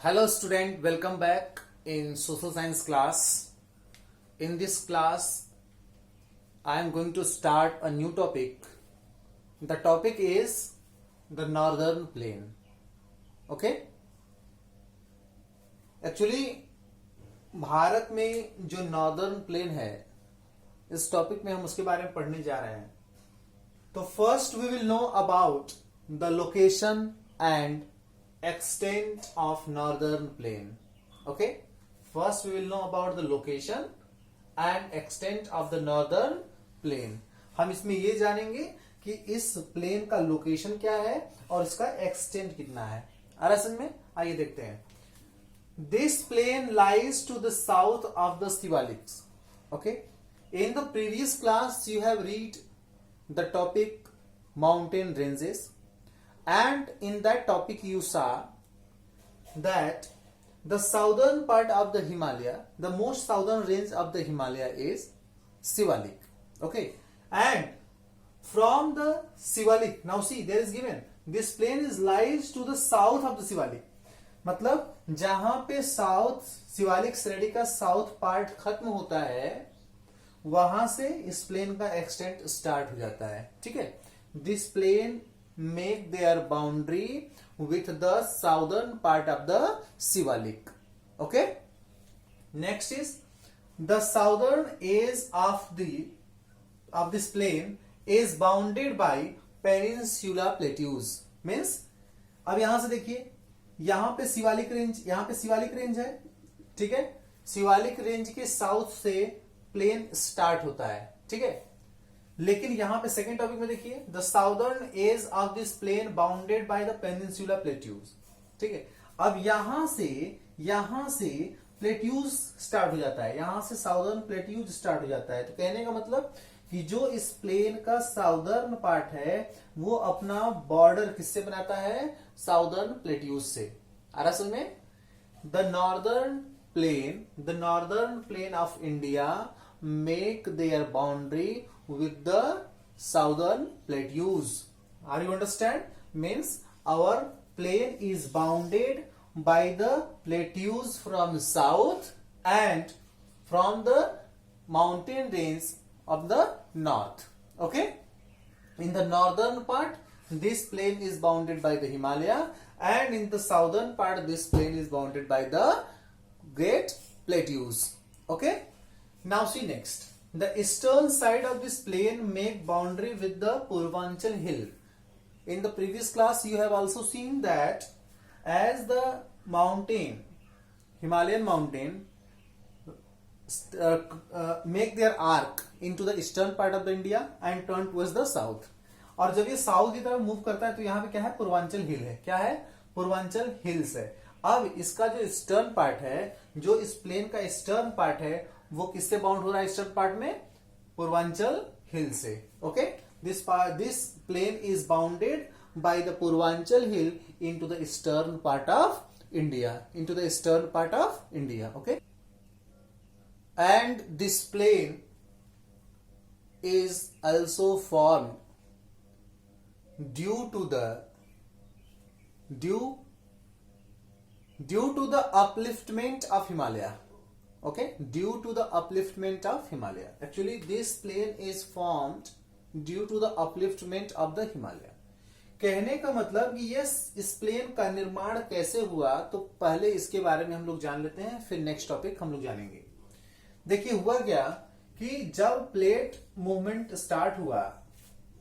Hello student, welcome back in social science class. In this class, I am going to start a new topic. The topic is the northern plain. Okay? Actually, Bharat में जो northern plain है, इस topic में हम उसके बारे में पढ़ने जा रहे हैं. तो first we will know about the location and extent of northern plain. Okay, first we will know about the location and extent of the northern plain. हम इसमें ये जानेंगे कि इस प्लेन का लोकेशन क्या है और इसका एक्सटेंट कितना है. आ रहा समझ में? आइए देखते हैं. This plain lies to the south of the Shivaliks. Okay, in the previous class you have read the topic mountain ranges. And in that topic you saw that the southern part of the Himalaya, the most southern range of the Himalaya is Shivalik. Okay, and from the Shivalik, now see there is given this plain is lies to the south of the Shivalik. मतलब जहां पे south Shivalik श्रेणी का south part खत्म होता है वहां से इस प्लेन का एक्सटेंट स्टार्ट हो जाता है. ठीक है, this plain make their boundary with the southern part of the Shivalik. Okay, next is the southern edge of this plain is bounded by peninsula plateaus. Means अब यहां से देखिए, यहां पे शिवालिक रेंज है. ठीक है, शिवालिक रेंज के साउथ से प्लेन स्टार्ट होता है. ठीक है, लेकिन यहां पे सेकेंड टॉपिक में देखिए the southern edge of this plain bounded by the peninsula plateaus. ठीक है, अब यहां से प्लेट्यूज स्टार्ट हो जाता है, यहां से साउदर्न प्लेट्यूज स्टार्ट हो जाता है. तो कहने का मतलब कि जो इस प्लेन का साउदर्न पार्ट है वो अपना बॉर्डर किससे बनाता है? साउदर्न प्लेट्यूज से. आ रहा समझ में? The northern plain of India make their boundary with the southern plateaus. Are you understand? Means our plain is bounded by the plateaus from south and from the mountain range of the north. Okay, in the northern part this plain is bounded by the Himalaya, and in the southern part this plain is bounded by the great plateaus. Okay, now see next, the eastern side of this plain make boundary with the Purvanchal hill. In the previous class you have also seen that as the Himalayan mountain make their arc into the eastern part of the India and turn towards the south. और जब ये south की तरफ move करता है तो यहाँ पे क्या है? पूर्वांचल हिल है. क्या है? पूर्वांचल हिल्स है. अब इसका जो ईस्टर्न पार्ट है, जो इस प्लेन का ईस्टर्न पार्ट है, वो किससे बाउंड हो रहा है? ईस्टर्न पार्ट में पूर्वांचल हिल से. Okay, this plain is bounded by the Purvanchal hill into the eastern part of India. Okay, and this plain is also formed due to the upliftment of Himalaya. Okay, due to the upliftment of Himalaya. Actually this plane is formed due to the upliftment of the Himalaya. कहने का मतलब कि इस plane का निर्माण कैसे हुआ, तो पहले इसके बारे में हम लोग जान लेते हैं, फिर नेक्स्ट टॉपिक हम लोग जानेंगे. देखिए हुआ क्या कि जब प्लेट मूवमेंट स्टार्ट हुआ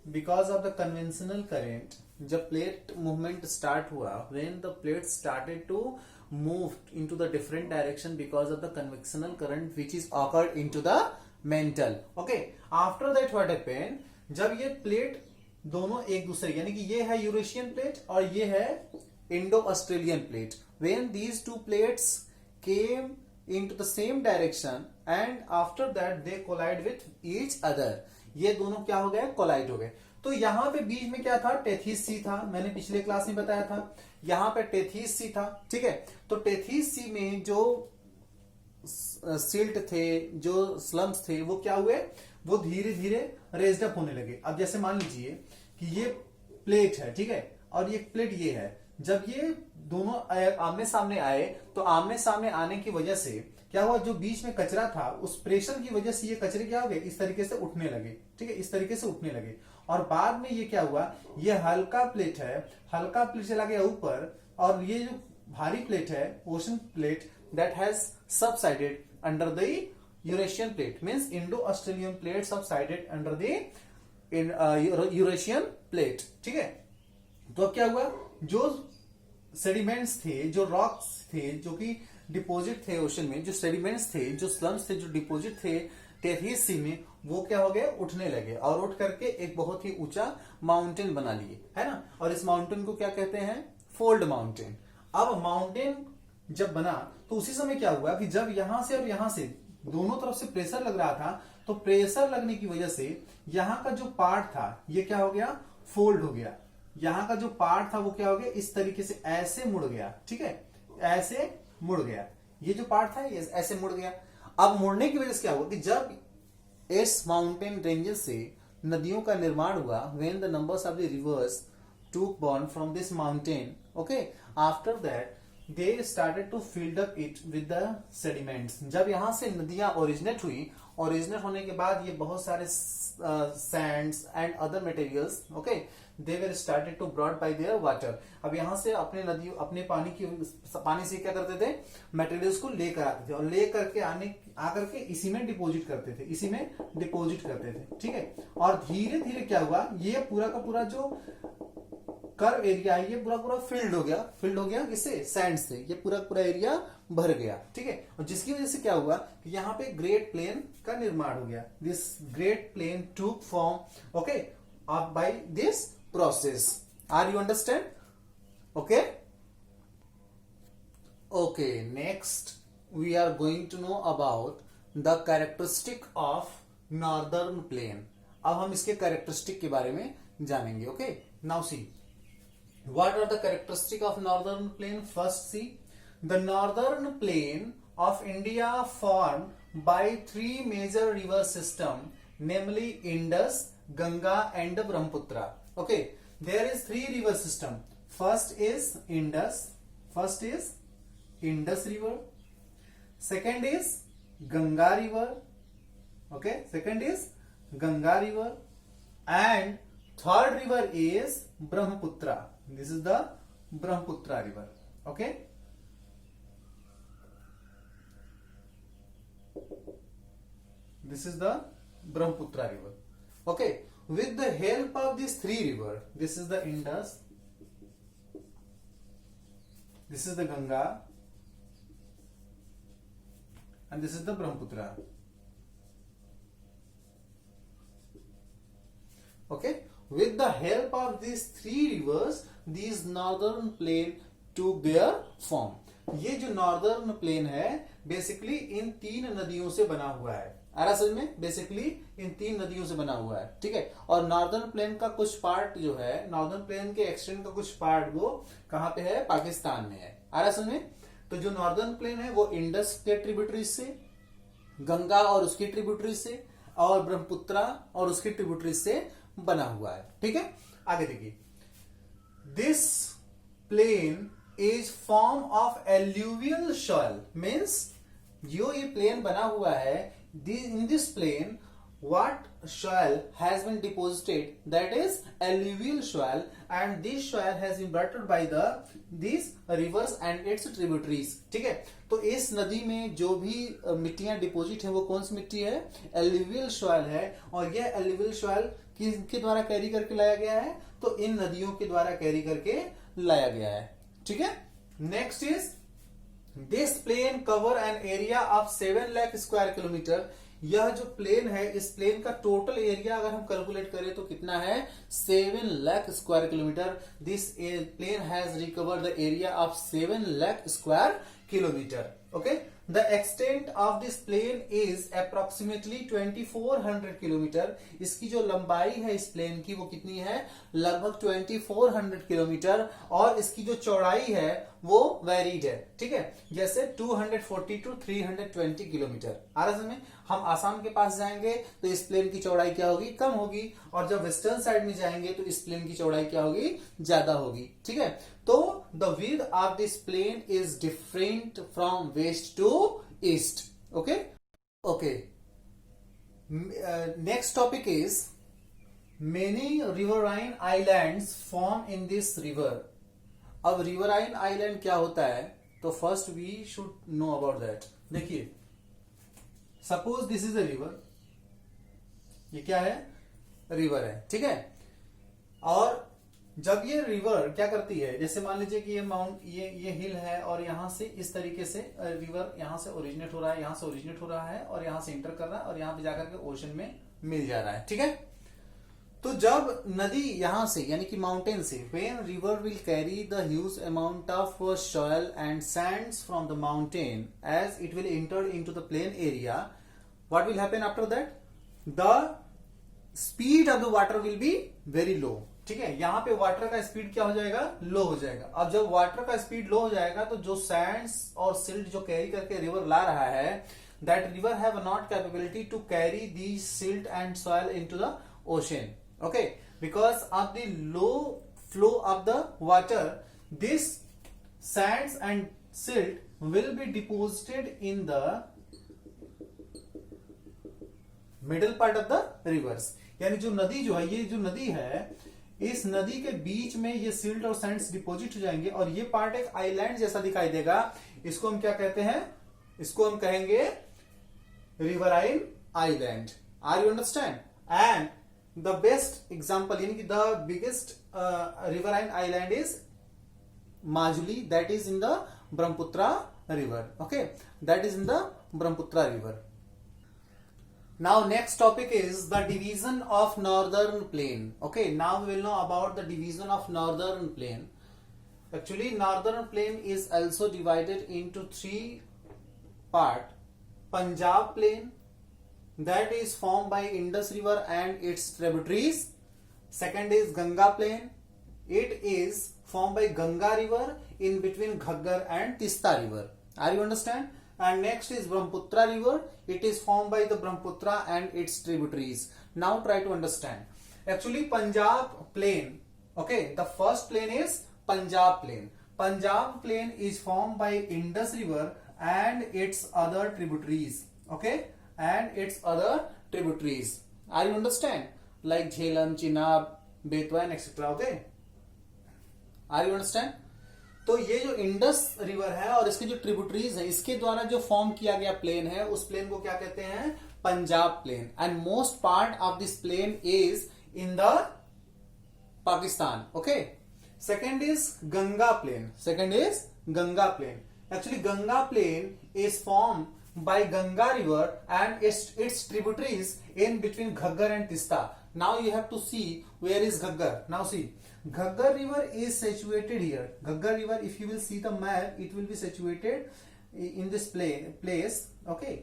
because of the conventional current, जब प्लेट मूवमेंट स्टार्ट हुआ, when the plate started to move into the different direction because of the convectional current which is occurred into the mantle. Okay, after that what happened, जब ये plate दोनों एक दूसरे, यानी कि ये है यूरेशियन प्लेट और ये है Indo Australian plate, when these two plates came into the same direction and after that they collide with each other, ये दोनों क्या हो गए? कोलाइड हो गए. तो यहां पे बीच में क्या था? टेथीस सी था. मैंने पिछले क्लास में बताया था, यहां पे टेथीस सी था. ठीक है, तो टेथीस सी में जो सिल्ट थे, जो स्लम्स थे, वो क्या हुए? वो धीरे धीरे रेज्ड अप होने लगे. अब जैसे मान लीजिए कि ये प्लेट है, ठीक है, और ये प्लेट ये है, जब ये दोनों आमने सामने आए तो आमने सामने आने की वजह से क्या हुआ, जो बीच में कचरा था उस प्रेशर की वजह से ये कचरे क्या हो गए, इस तरीके से उठने लगे। ठीक है, इस तरीके से उठने लगे और बाद में ये क्या हुआ, ये हल्का प्लेट है, हल्का प्लेट चला गया ऊपर और ये जो भारी प्लेट है ocean plate that has subsided under the Eurasian plate, means Indo Australian plate subsided under the Eurasian plate. ठीक है, तो अब क्या हुआ, जो सेडिमेंट्स थे, जो रॉक्स थे, जो कि डिपॉजिट थे ओशन में, जो सेडिमेंट्स थे, जो स्लम्स थे, जो डिपॉजिट थे टेरिस सी में, वो क्या हो गए, उठने लगे और उठ करके एक बहुत ही ऊंचा माउंटेन बना लिए, है ना। और इस माउंटेन को क्या कहते हैं, फोल्ड माउंटेन। अब माउंटेन जब बना तो उसी समय क्या हुआ कि जब यहां से और यहां से दोनों तरफ से प्रेशर लग रहा था, तो प्रेशर लगने की वजह से यहां का जो पार्ट था ये क्या हो गया, फोल्ड हो गया। यहां का जो पार्ट था वो क्या हो गया, इस तरीके से ऐसे मुड़ गया। ठीक है, ऐसे मुड़ गया, ये जो पार्ट था ये ऐसे मुड़ गया। अब मुड़ने की वजह से क्या हुआ कि जब इस माउंटेन रेंजेस से नदियों का निर्माण हुआ, when the numbers of the reverse took born from this mountain, okay, after that they started to filled up it with the sediments। जब यहां से नदियां ओरिजिनेट हुई, ओरिजिनेट होने के बाद ये बहुत सारे sands and other materials, okay, they were started to brought by their water. अब यहां से अपने नदियों, अपने पानी से क्या करते थे, मटेरियल्स को लेकर आते थे और ले करके आकर के इसी में डिपॉजिट करते थे, इसी में डिपॉजिट करते थे। ठीक है, और धीरे धीरे क्या हुआ, ये पूरा का पूरा जो कर्व एरिया है ये पूरा फिल्ड हो गया किससे, सैंड से, ये पूरा एरिया भर गया। ठीक है, और जिसकी वजह से क्या हुआ कि यहाँ पे ग्रेट प्लेन का निर्माण हो गया। This great plain took form, okay, by this process. Are you understand? Okay, okay, next we are going to know about the characteristic of northern plain. अब हम इसके कैरेक्टरिस्टिक के बारे में जानेंगे। Okay, now see what are the characteristics of northern plain. First, see, the northern plain of India formed by three major river system, namely Indus, Ganga and Brahmaputra. Okay, there is three river system. First is Indus river, second is Ganga river, okay, second is Ganga river, and third river is Brahmaputra. This is the Brahmaputra river. Okay, this is the Brahmaputra river. Okay, with the help of these three rivers, this is the Indus, this is the Ganga, and this is the Brahmaputra. Okay, with the help of these three rivers, these northern plain took their form. ये जो northern plain है basically इन तीन नदियों से बना हुआ है। आ रहा समझ में? बेसिकली इन तीन नदियों से बना हुआ है। ठीक है, और नॉर्दर्न प्लेन का कुछ पार्ट जो है, नॉर्दर्न प्लेन के एक्सटेंट का कुछ पार्ट वो कहां पे है, पाकिस्तान में है। आ रहा समझ में? तो जो नॉर्दर्न प्लेन है वो इंडस के ट्रिब्यूटरीज से, गंगा और उसकी ट्रिब्यूटरीज से, और ब्रह्मपुत्रा और उसकी ट्रिब्यूटरीज से बना हुआ है। ठीक है, आगे देखिए, this plain is form of alluvial soil, means जो ये प्लेन बना हुआ है, in this plain what soil has been deposited, that is alluvial soil, and this soil has been brought by these rivers and its tributaries. ठीक है, तो इस नदी में जो भी मिट्टियां डिपोजिट है वो कौन सी मिट्टी है, एल्यूवियल सॉइल है, और यह एल्यूवियल सॉइल किसके द्वारा कैरी करके लाया गया है, तो इन नदियों के द्वारा कैरी करके लाया गया है। ठीक है, next is this plain cover an area of 7 lakh square kilometre. यह जो प्लेन है, इस प्लेन का टोटल एरिया अगर हम कैलकुलेट करें तो कितना है, 7 lakh square kilometre. This plain has recovered the area of 7 lakh square kilometre. Okay, the extent of this plain is approximately 2400 kilometre. इसकी जो लंबाई है इस प्लेन की वो कितनी है, लगभग 2400 किलोमीटर, और इसकी जो चौड़ाई है वो वेरीड है, ठीक है। जैसे 240 टू 320 किलोमीटर आ रहा है। हम आसाम के पास जाएंगे तो इस प्लेन की चौड़ाई क्या होगी, कम होगी, और जब वेस्टर्न साइड में जाएंगे तो इस प्लेन की चौड़ाई क्या होगी, ज्यादा होगी, ठीक है। तो the width of this plain is different from west to east. Okay okay, next topic is many riverine islands form in this river। अब riverine island क्या होता है, तो first we should know about that. देखिए, suppose this is a river, ये क्या है, river है, ठीक है। और जब ये रिवर क्या करती है, जैसे मान लीजिए कि ये हिल है और यहां से इस तरीके से रिवर यहां से ओरिजिनेट हो रहा है, यहां से ओरिजिनेट हो रहा है और यहां से इंटर कर रहा है और यहां पे जाकर के ओशन में मिल जा रहा है, ठीक है। तो जब नदी यहां से यानी कि माउंटेन से, when river will carry the huge amount of soil and sands from the mountain as it will enter into the plain area, what will happen after that, the speed of the water will be very low, ठीक है। यहां पे water का speed क्या हो जाएगा, लो हो जाएगा। अब जब वाटर का स्पीड लो हो जाएगा तो जो सैंड्स और सिल्ट जो कैरी करके रिवर ला रहा है, that river have not capability to carry the silt and soil into the ocean, okay, because of the low flow of the water, this sands and silt will be deposited in the middle part of the rivers। यानी जो नदी जो है, ये जो नदी है, इस नदी के बीच में ये सिल्ट और सैंड्स डिपोजिट हो जाएंगे और ये पार्ट एक आइलैंड जैसा दिखाई देगा। इसको हम क्या कहते हैं, इसको हम कहेंगे riverine island. Are you understand? And the best example यानी कि the biggest riverine island is Majuli, that is in the Brahmaputra river, okay, that is in the Brahmaputra river। Now next topic is the division of northern plain। Okay, now we will know about the division of northern plain। Actually northern plain is also divided into three part: Punjab plain, that is formed by Indus River and its tributaries. Second is Ganga plain, it is formed by Ganga River in between Ghaggar and Tista River। Are you understand? And next is Brahmaputra River, it is formed by the Brahmaputra and its tributaries। Now try to understand। Actually Punjab plain, okay, the first plain is Punjab plain। Punjab plain is formed by Indus River and its other tributaries, okay, and its other tributaries। Are you understand? Like Jhelum, Chenab, Betwa and etc, okay। Are you understand? तो ये जो Indus river है और इसके जो tributaries है, इसके द्वारा जो फॉर्म किया गया प्लेन है, उस प्लेन को क्या कहते हैं, Punjab plain. And most part of this plain is in the Pakistan, okay. Second is Ganga plain, second is Ganga plain. Actually Ganga plain is form by Ganga river and its tributaries in between Ghaggar and Tista। Now you have to see where is Ghaggar। Now see, Ghaggar river is situated here। Ghaggar river, if you will see the map, it will be situated in this place, okay।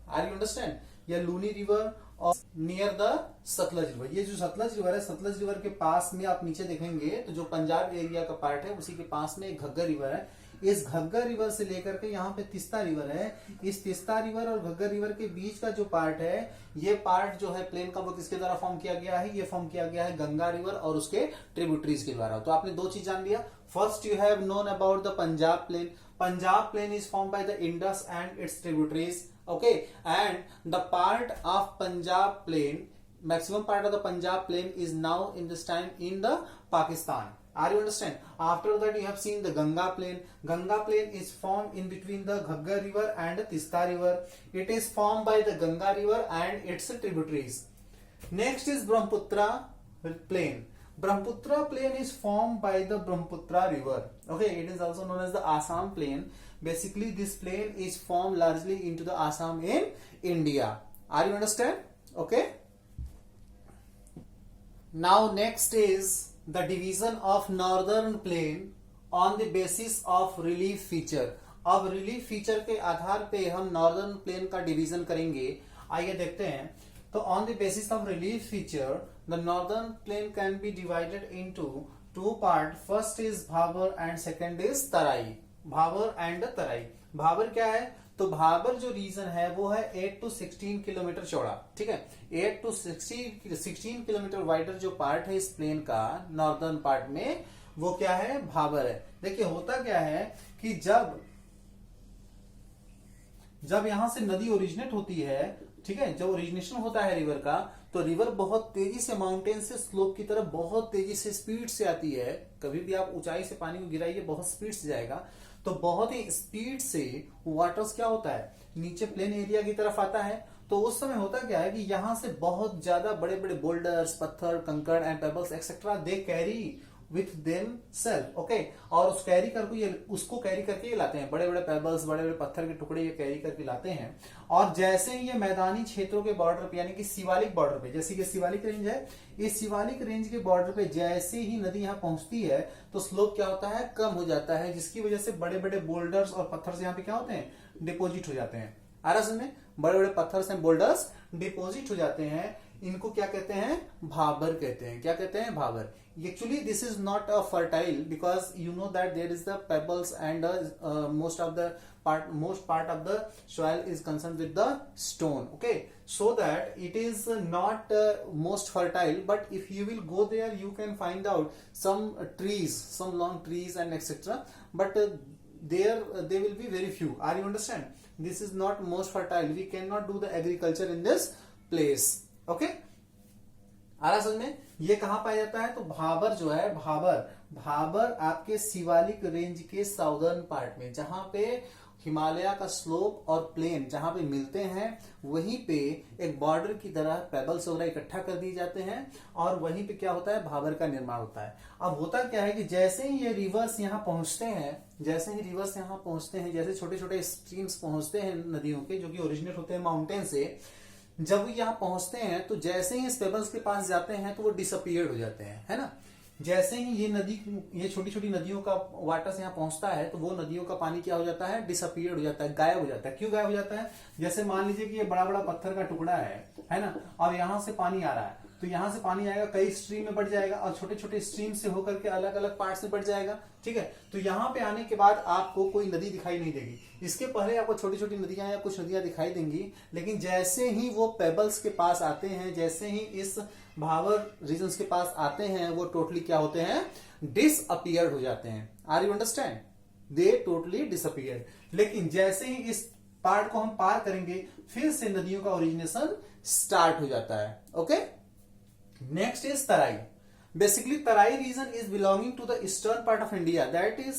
Are you understand? ये Luni river और near the Sutlej river, ये जो Sutlej river है, Sutlej river के पास में आप नीचे देखेंगे तो जो पंजाब एरिया का पार्ट है उसी के पास में एक घग्गर रिवर है। इस घग्गर रिवर से लेकर के यहाँ पे तिस्ता रिवर है, इस तिस्ता रिवर और घग्गर रिवर के बीच का जो पार्ट है, ये पार्ट जो है प्लेन का, वो किसके द्वारा फॉर्म किया गया है, ये फॉर्म किया गया है गंगा रिवर और उसके ट्रिब्यूटरीज के द्वारा। तो आपने दो चीज जान लिया। First you have known about the Punjab plain. Punjab plain is form by the Indus and its tributaries, okay, and the part of Punjab plain, maximum part of the Punjab plain is now in this time in the Pakistan। Are you understand? After that you have seen the Ganga plain। Ganga plain is formed in between the Ghaggar river and the Tista river। It is formed by the Ganga river and its tributaries। Next is Brahmaputra plain। Brahmaputra plain is formed by the Brahmaputra river, okay, it is also known as the Assam plain। Basically this plain is formed largely into the Assam in India। Are you understand? Okay, now next is the division of northern plain on the basis of relief feature। अब relief feature के आधार पे हम northern plain का division करेंगे। आइए देखते हैं। तो on the basis of relief feature, the northern plain can be divided into two parts। First is Bhabur and second is Tarai। Bhabar and Terai. Bhabar क्या है, तो भाबर जो रीजन है वो है 8 to 16 किलोमीटर चौड़ा, ठीक है। 8 to 16 किलोमीटर वाइडर जो पार्ट है इस प्लेन का नॉर्दर्न पार्ट में, वो क्या है, भाबर है। देखिए होता क्या है कि जब यहां से नदी ओरिजिनेट होती है, ठीक है, जब ओरिजिनेशन होता है रिवर का, तो रिवर बहुत तेजी से माउंटेन से स्लोप की तरफ बहुत तेजी से स्पीड से आती है। कभी भी आप ऊंचाई से पानी को गिराइए, बहुत स्पीड से जाएगा, तो बहुत ही स्पीड से वाटर्स क्या होता है, नीचे प्लेन एरिया की तरफ आता है। तो उस समय होता क्या है कि यहां से बहुत ज्यादा बड़े बड़े बोल्डर्स, पत्थर, कंकड़ and pebbles etcetera they carry with them self, okay. और उसको कैरी करके ये लाते हैं, बड़े बड़े पेबल्स, बड़े बड़े पत्थर के टुकड़े ये कैरी करके लाते हैं। और जैसे ही ये मैदानी क्षेत्रों के बॉर्डर पे, यानी कि शिवालिक बॉर्डर पे, जैसे कि शिवालिक रेंज है, इस शिवालिक रेंज के बॉर्डर पे जैसे ही नदी यहाँ पहुंचती है तो स्लोप क्या होता है, कम हो जाता है, जिसकी वजह से बड़े बड़े बोल्डर्स और पत्थर यहाँ पे क्या होते हैं, डिपोजिट हो जाते हैं। आ रहा समझ में, बड़े बड़े पत्थर एंड बोल्डर्स डिपोजिट हो जाते हैं। इनको क्या कहते हैं, भाबर कहते हैं। क्या कहते हैं, Bhabar. Actually this is not a fertile, because you know that there is the pebbles and most part of the soil is concerned with the stone, okay, so that it is not most fertile. But if you will go there, you can find out some trees, some long trees and etc. But there they will be very few. Are you understand? This is not most fertile. We cannot do the agriculture in this place, okay. आ रहा समझ में, ये कहां पाया जाता है, तो भाबर जो है, भाबर आपके शिवालिक रेंज के साउदर्न पार्ट में, जहां पे हिमालय का स्लोप और प्लेन जहां पे मिलते हैं, वहीं पे एक बॉर्डर की तरह पेबल्स वगैरह इकट्ठा कर दिए जाते हैं, और वहीं पे क्या होता है, भाबर का निर्माण होता है। अब होता क्या है कि जैसे ही ये रिवर्स यहाँ पहुंचते हैं, जैसे छोटे छोटे स्ट्रीम्स पहुंचते हैं नदियों के, जो कि ओरिजिनेट होते हैं माउंटेन से, जब यहाँ पहुंचते हैं तो जैसे ही इस पेबल्स के पास जाते हैं तो वो डिसअपियर्ड हो जाते हैं, है ना। जैसे ही ये छोटी छोटी नदियों का वाटर यहाँ पहुंचता है तो वो नदियों का पानी क्या हो जाता है, डिसअपियर्ड हो जाता है, गायब हो जाता है। क्यों गायब हो जाता है, जैसे मान लीजिए कि ये बड़ा बड़ा पत्थर का टुकड़ा है ना, और यहाँ से पानी आ रहा है, तो यहाँ से पानी आएगा, कई स्ट्रीम में बढ़ जाएगा, और छोटे छोटे स्ट्रीम से होकर के अलग अलग पार्ट में बढ़ जाएगा, ठीक है। तो यहाँ पे आने के बाद आपको कोई नदी दिखाई नहीं देगी। इसके पहले आपको छोटी छोटी नदियां या कुछ नदियां दिखाई देंगी, लेकिन जैसे ही वो पेबल्स के पास आते हैं, जैसे ही इस भाबर रीजन्स के पास आते हैं, वो टोटली क्या होते हैं, डिसअपियर्ड हो जाते हैं। Are you understand, they totally disappeared. लेकिन जैसे ही इस पार्ट को हम पार करेंगे, फिर से नदियों का ओरिजिनेशन स्टार्ट हो जाता है, okay. Next is Terai. Basically Terai region is belonging to the eastern part of India, that is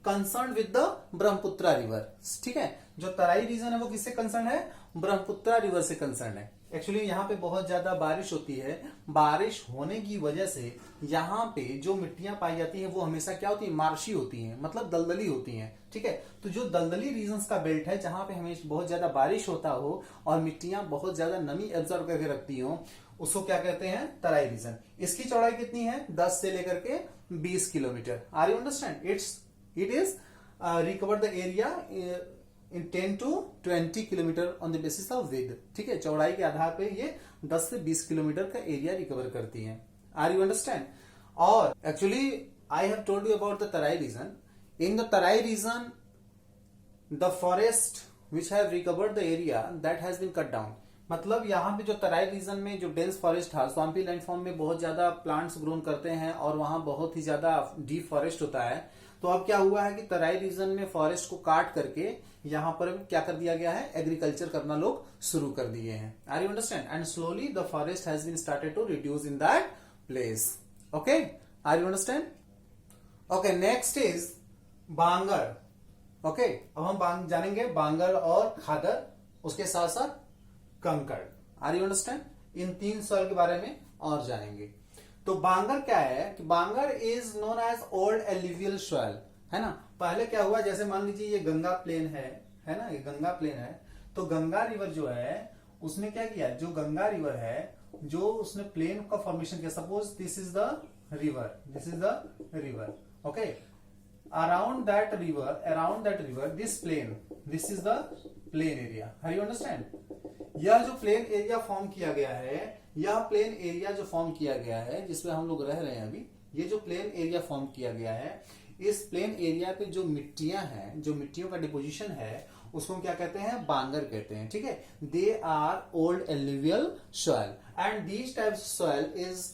concern with the Brahmaputra river, ठीक है। जो तराई रीजन है वो किससे कंसर्न है, ब्रह्मपुत्र रिवर से कंसर्न है। एक्चुअली यहाँ पे बहुत ज्यादा बारिश होती है, बारिश होने की वजह से यहाँ पे जो मिट्टियां पाई जाती हैं वो हमेशा क्या होती है, मार्शी होती हैं, मतलब दलदली होती हैं, ठीक है। तो जो दलदली रीजन्स का बेल्ट है, जहां पे हमेशा बहुत ज्यादा बारिश होता हो और मिट्टियां बहुत ज्यादा नमी एब्जॉर्ब करके रखती हो, उसको क्या कहते हैं, तराई रीजन। इसकी चौड़ाई कितनी है, 10 से लेकर के 20 kilometre. Are you understand, it is recover the area in 10 to 20 kilometre on the basis of width, ठीक है। चौड़ाई के आधार पे ये 10 से 20 किलोमीटर का एरिया रिकवर करती है। Are you understand. और actually I have told you about the Terai region. In the Terai region the forest which have recovered the area that has been cut down. मतलब यहाँ पे जो तराई रीजन में जो डेंस फॉरेस्ट था, स्वाम्पी लैंडफॉर्म में बहुत ज्यादा प्लांट्स ग्रोन करते हैं और वहां बहुत ही ज्यादा डीप फॉरेस्ट होता है। तो अब क्या हुआ है कि तराई रीजन में फॉरेस्ट को काट करके यहाँ पर क्या कर दिया गया है, एग्रीकल्चर करना लोग शुरू कर दिए हैं। Are you understand, and slowly the forest has been started to reduce in that place, okay. Are you understand, okay. Next is bangar, okay. अब हम जानेंगे बांगर और खादर, उसके साथ साथ कंकड़। Are you understand, in 3 soil के बारे में और जानेंगे। तो बांगर क्या है कि Bangar is known as old alluvial soil, है ना। पहले क्या हुआ, जैसे मान लीजिए ये गंगा प्लेन है ना, ये गंगा प्लेन है, तो गंगा रिवर जो है उसने क्या किया, जो गंगा रिवर है, जो उसने प्लेन का फॉर्मेशन किया। Suppose this is the river, okay. Around that river this is the plain area. Are you understand, यह जो प्लेन एरिया फॉर्म किया गया है, यह प्लेन एरिया जो फॉर्म किया गया है जिसमें हम लोग रह रहे हैं अभी, ये जो प्लेन एरिया फॉर्म किया गया है, इस प्लेन एरिया पे जो मिट्टियां हैं, जो मिट्टियों का डिपोजिशन है, उसको क्या कहते हैं? बांगर कहते हैं। ठीक है, they are old alluvial soil and these types of soil is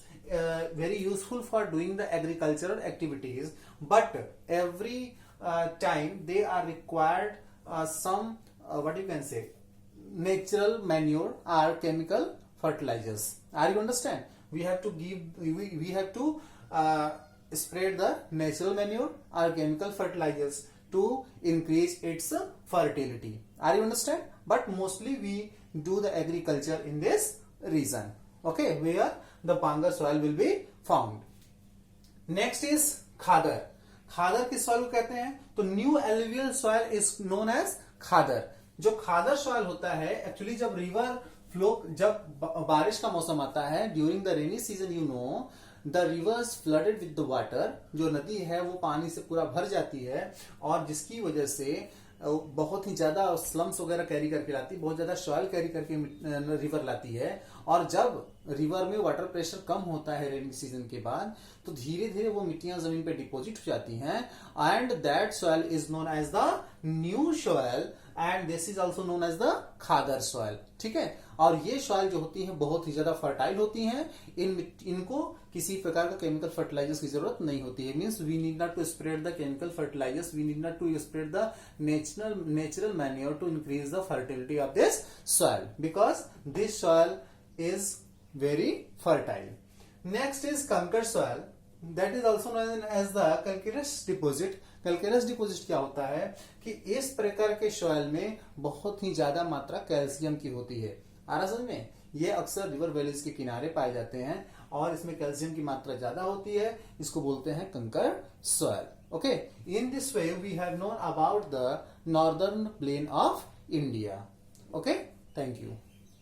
very useful for doing the agricultural activities, but every time they are required some what you can say, natural manure or chemical fertilizers. Are you understand? We have to give, we have to spread the natural manure or chemical fertilizers to increase its fertility. Are you understand? But mostly we do the agriculture in this region, okay, where the Bangar soil will be found. Next is Khadar. Khadar किस soil को कहते हैं? तो new alluvial soil is known as Khadar. जो Khadar soil होता है, actually जब river flow, जब बारिश का मौसम आता है, during the rainy season, you know the reverse flooded with the water. जो नदी है वो पानी से पूरा भर जाती है, और जिसकी वजह से बहुत ही ज्यादा स्लम्स वगैरह कैरी करके लाती है, बहुत ज्यादा सॉइल कैरी करके रिवर लाती है. और जब रिवर में वाटर प्रेशर कम होता है रेनी सीजन के बाद, तो धीरे धीरे वो मिट्टियां जमीन पे डिपॉजिट हो जाती हैं, and that soil is known as the new soil, and this is also known as the khadar soil. ठीक है, और ये सॉइल जो होती है बहुत ही ज्यादा फर्टाइल होती हैं. इनको किसी प्रकार का केमिकल फर्टिलाइजर्स की जरूरत नहीं होती है. Means we need not to spread the chemical fertilisers, we need not to spread the natural manure to increase the fertility of this soil, because this soil is very fertile. Next is conker soil, that is also known as the calcareous deposit. Calcareous deposit क्या होता है कि इस प्रकार के soil में बहुत ही ज्यादा मात्रा कैल्शियम की होती है. आ रहा समझ में? ये अक्सर रिवर वैलीज के किनारे पाए जाते हैं और इसमें कैल्शियम की मात्रा ज्यादा होती है. इसको बोलते हैं kankar soil. Okay, in this way we have known about the northern plain of India. Okay, thank you.